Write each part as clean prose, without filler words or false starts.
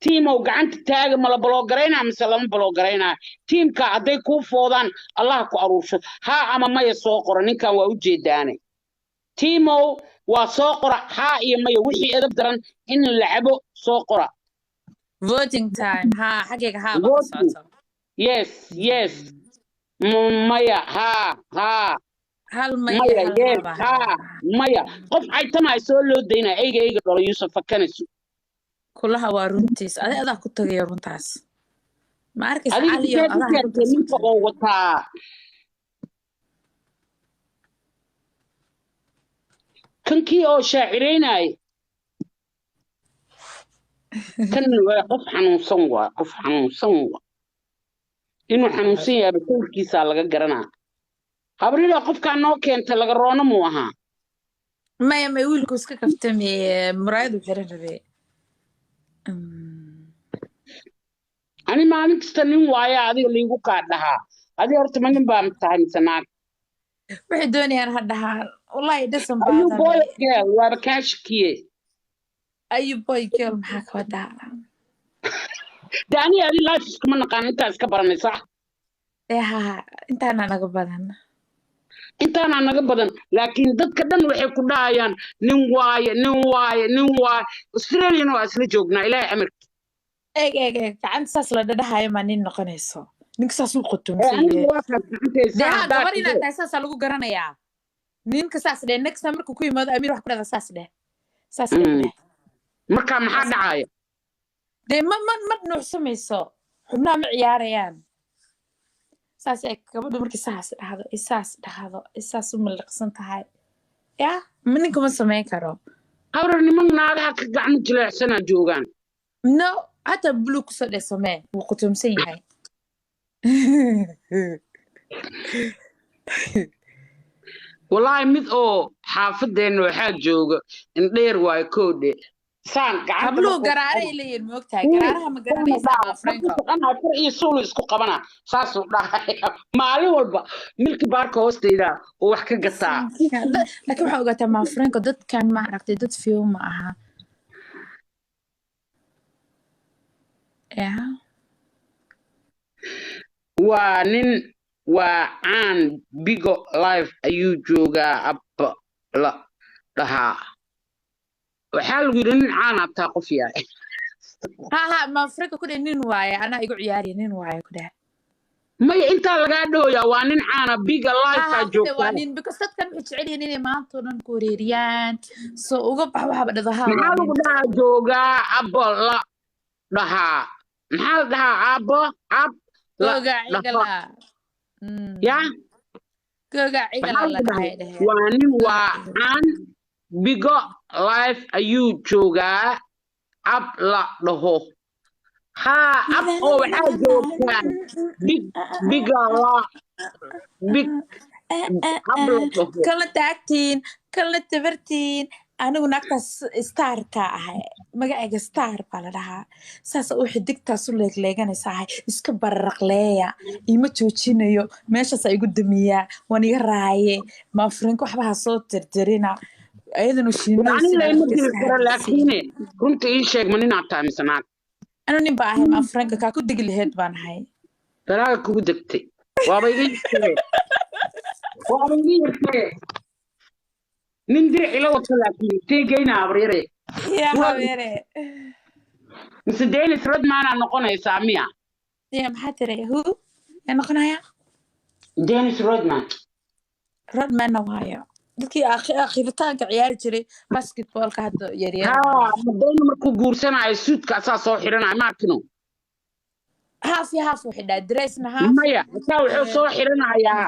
تيم وقعنت تاج ملا بلوغرينا مسلم بلوغرينا تيم كعدي كوفودان الله كأروش ها أما ما يسوقر نكا ووجداني تيمو وسوقر ها يما يوحي أدبرن إن اللعبه سوقر voting time ها حقيقة ها بقصته yes مايا ها هل مايا مية هل yes هذا ها مايا قف عيتما يسولو دينا ايجا دولو يوسف فكانسو كلها وارنتيس أنا كنت غير رنتاس ما أركز هذه علي كتير أنا رنتاس منك وطا كنكي او شاعرين اي كان قف حنوصن إنه حنوصية بكل كيسة لغا قرنا هبريلا قف كان نو كنت لغا رونا موها ما يقول كوسكا كفتمي مرايد وحرر ربي أنا ما أنا تستنين وايا هذه اللي يقول كادها هذه أرت من بامتحان سناك وحدوني أنا هدها والله يدسم أيو بعضها بوي جيل وابكاش كيه أي بوي كيل محاك ودها داني هذه لا تسكم نقان أنت أسكبرني صح ها أنت أنا نقبلها أنت أنا نقبضن لكن ضد كدن وحي كدايان نواي أستراليا نو أسل جوجنا إلى أمريكا إيه عند ساس لا دها ما نين نقنيسو نك ساس وقتم أنا سيه وافق أنت ده صح ها قبرنا تاساس لو قرنيا نين كساس ده نك سامر كوكي ما أمير واحد كذا ساس ده مركا محد عاية ده ما نحسميسو حنا معياريان ساس إيه قبل مركي ساس هذا إساس من القسم تهاي يا منكم سمين كرو هورا نمان ناغا كقعن جلع سنة جوغان no حتى بلوك صدق سمين وقتم سين هاي والله مid oo xaafadeen waxaa jooga indheer waay koodhe saan hablu garaare ilayeen moogtahay garaaraha ma garanaysaa ma franco qanaa far iyo suul isku qabana saas uu dhahay maalin walba milki baarka hoosteeda oo wax ka gataa laakiin waxa ogaata ma franco dadkan ma aragtay dad fiyo ma aha waa nin waa caan bigo life ayuu joogaa abba la dhahaa waxaa lagu yidhi nin caan abtaa qof yahay ha ma franco ku dheh nin waaye anaa igu ciyaariya nin waaye ku dheh maya intaa lagaa dhooyaa waa nin caana biga life aa joogtaa waa nin because dadkan waxay jecel yihiin inay maanta oo dhan ku wareeriyaan soo uga bax waxaba dhadaha maxaa lagu dhahaa joogaa abba la dhahaa maxaa la dhahaa abba ab goga cigala ya goga cigala la dhahay waa nin waa caan bigo life ayuu joogaa ab la dhaho ها أبو حاجة big kala taagtiin kala tabartiin anigu naagtaas star ka ahay magacayga star baa la dhahaa saas uu xidigtaas u leegleeganaysaa ahay iska bararaqleeya ima joojinayo meeshaas igu damiyaa waan iga raaye ma franco waxba ha soo tirtirina ayadana shiinaysa laakiin runta ii sheeg ma ninaad tahay misanaad أنا نبغى أهم أفرنك كاكو دقل هيد بان هاي ترى كوكو دقتي وابيجي نندري إلى وصلاتي تيجينا عبريري يا حبيبي مسدين سرد معنا نقولنا يسامية يا محاتري هو يا نقولنا يا دينيس رودمان رودمان نوايا dadkii akhiritaanka ciyaari jiray basketballka hadda yaryar madayna markuu guursanayo suudka asaa soo xiranaya maarkino haaf u xidhaa dressna maya asaa wuxuu soo xiranayaa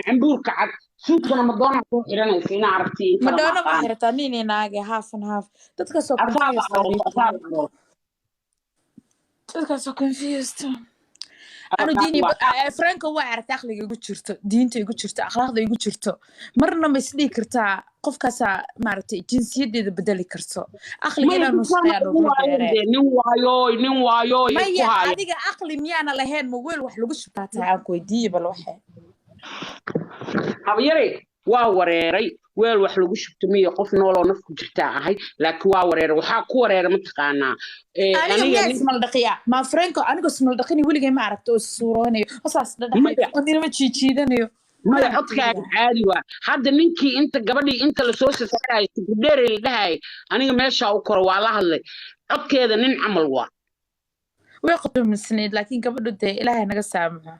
cambuurka cad suudkana madoona soo xiranaysa ina aragtii madoona ma xirataa nin inaage haaf dadkaasoo confused أنا ديني فرانكو وعرت أخلاقي يقول شرطة دينته يقول شرطة أخلاقه يقول شرطة مرنا مسلي كرتا قف كاسا معرتي جنسية دي بدلي كرتو أخلاقي أنا نصيانو نوايو ما هي هذيك أخلي ميانا لهين مويل وحلوش بتاعها كويدي بالوحي حبيري waa wareeray weel wax lagu shubtamiyo qof nooloo naf ku jirtaa ahay laakiin waa wareeray waxaa ku wareeray mataqaanaa aniga miyaa ismal dhaqiya ma franco aniga ismal dhaqini weligay ma aragto oo suuroonayo saas dhadhaxay oo ninama jiijiidanayo maya codkaaga caadi waa hadda ninkii inta gabadhii inta la soo sasaarayay gudheeri la dhahay aniga meesha u koro waa la hadlay codkeeda nin camal waa way qodobmisneed laakiin gabadhu dee ilaahay naga saamaxo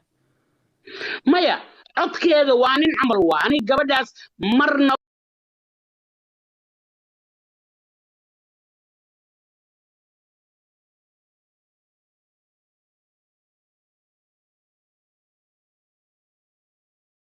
maya codkeeda waa nin camal waa aniga gabadhaas marna